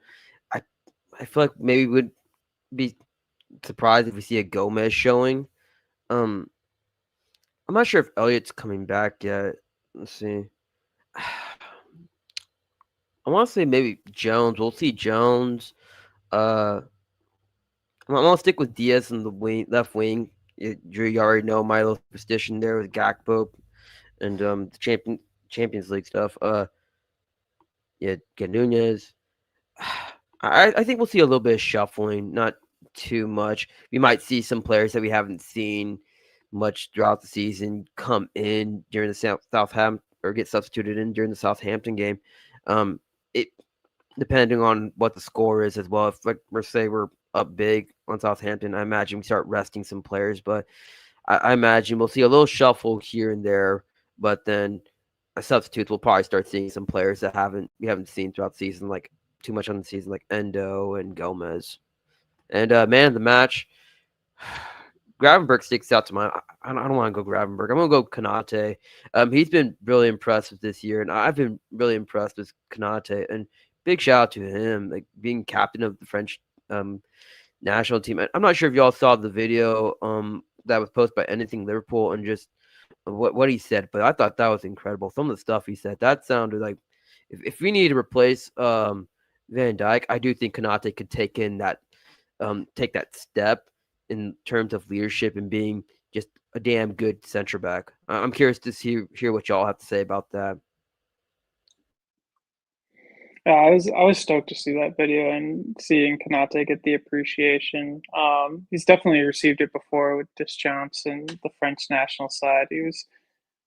I feel like maybe we'd be surprised if we see a Gomez showing. I'm not sure if Elliott's coming back yet. Let's see. I want to say maybe Jones. We'll see Jones. I'm gonna stick with Diaz in the left wing. Drew, you already know my little superstition there with Gakpo and the Champions League stuff. Get Nunez. I think we'll see a little bit of shuffling, not too much. We might see some players that we haven't seen much throughout the season come in during the Southampton or get substituted in during the Southampton game. It depending on what the score is as well. If we're up big on Southampton, I imagine we start resting some players, but I imagine we'll see a little shuffle here and there, but then a substitute will probably start seeing some players that we haven't seen throughout the season, like too much on the season, like Endo and Gomez. And man of the match, Gravenberg sticks out to my. I don't want to go Gravenberg. I'm gonna go Konate. He's been really impressive this year, and I've been really impressed with Konate. And big shout out to him, like being captain of the French national team. I'm not sure if y'all saw the video that was posted by Anything Liverpool and just what he said, but I thought that was incredible. Some of the stuff he said, that sounded like if we need to replace Van Dijk, I do think Konate could take that step in terms of leadership and being just a damn good center back. I'm curious to hear what y'all have to say about that. Yeah, I was stoked to see that video and seeing Konate get the appreciation. He's definitely received it before with Deschamps and the French national side.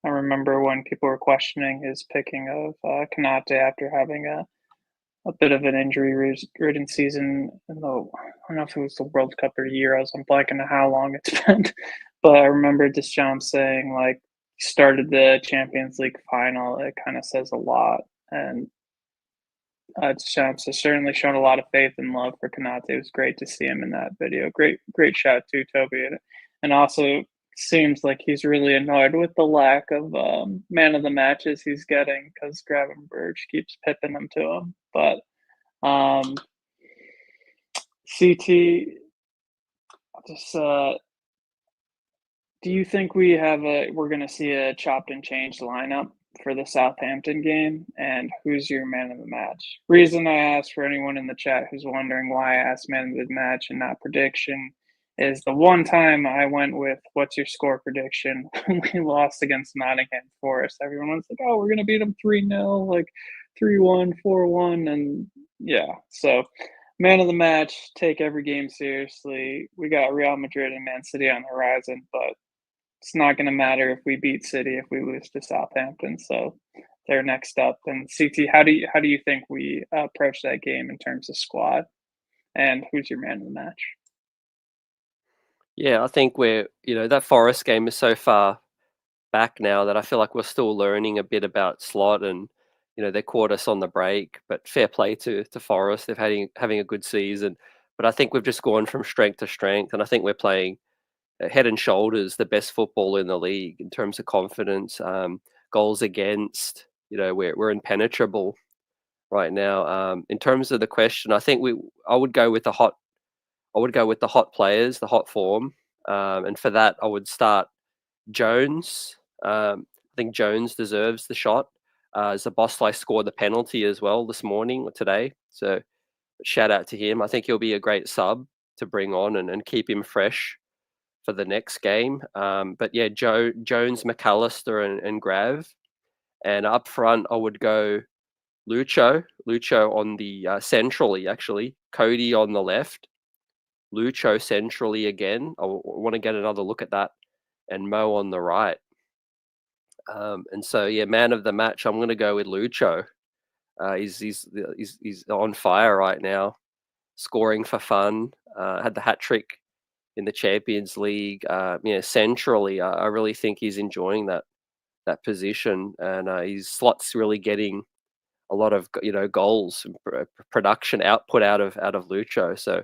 I remember when people were questioning his picking of Konate after having a bit of an injury-ridden season. I don't know if it was the World Cup or Euros. I'm blanking on how long it's been, but I remember Deschamps saying like he started the Champions League final. It kind of says a lot, and Deschamps has certainly shown a lot of faith and love for Konate. It was great to see him in that video. Great shout to Toby, and also seems like he's really annoyed with the lack of man of the matches he's getting because Gravenberch keeps pipping them to him. But CT, just do you think we're going to see a chopped and changed lineup for the Southampton game? And who's your man of the match? Reason I asked, for anyone in the chat who's wondering why I asked man of the match and not prediction, is the one time I went with what's your score prediction when we lost against Nottingham Forest. Everyone was like, oh, we're going to beat them 3-0, like 3-1, 4-1. And yeah, so man of the match, take every game seriously. We got Real Madrid and Man City on the horizon, but it's not going to matter if we beat City if we lose to Southampton. So they're next up. And CT, how do you think we approach that game in terms of squad? And who's your man of the match? Yeah, I think that Forest game is so far back now that I feel like we're still learning a bit about Slot, and they caught us on the break. But fair play to Forest, they're having a good season. But I think we've just gone from strength to strength, and I think we're playing head and shoulders the best football in the league in terms of confidence, goals against. We're impenetrable right now. In terms of the question, I think I would go with the hot players, the hot form, and for that I would start Jones. I think Jones deserves the shot. Zaboslai scored the penalty as well this morning or today, so shout out to him. I think he'll be a great sub to bring on and keep him fresh for the next game. But yeah, Jones, McAllister, and Grav, and up front I would go Lucho on the centrally, actually, Cody on the left, Lucho centrally again. I want to get another look at that, and Mo on the right. And so yeah, man of the match, I'm going to go with Lucho. He's on fire right now, scoring for fun. Had the hat trick in the Champions League. Centrally, I really think he's enjoying that position, and his Slot's really getting a lot of goals and production output out of Lucho. So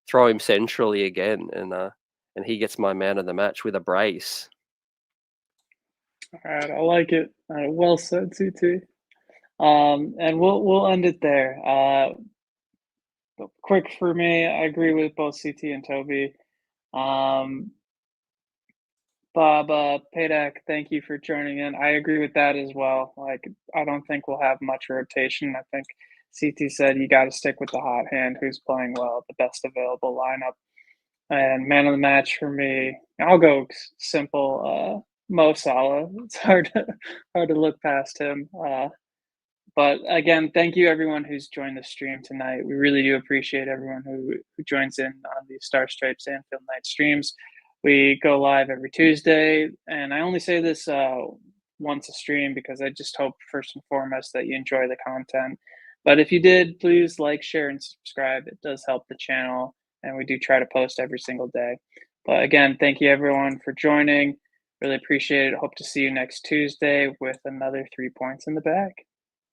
throw him centrally again, and he gets my man of the match with a brace. All right, I like it. Well said, CT. And we'll end it there. Quick for me, I agree with both CT and Toby. Bob Padak, thank you for joining in. I agree with that as well. Like, I don't think we'll have much rotation. I think CT said you got to stick with the hot hand who's playing well, the best available lineup. And man of the match for me, I'll go simple. Mo Salah. It's hard to look past him. But again, thank you everyone who's joined the stream tonight. We really do appreciate everyone who joins in on the Star Stripes Anfield Night streams. We go live every Tuesday, and I only say this once a stream because I just hope first and foremost that you enjoy the content. But if you did, please like, share, and subscribe. It does help the channel, and we do try to post every single day. But again, thank you everyone for joining. Really appreciate it. Hope to see you next Tuesday with another 3 points in the bag.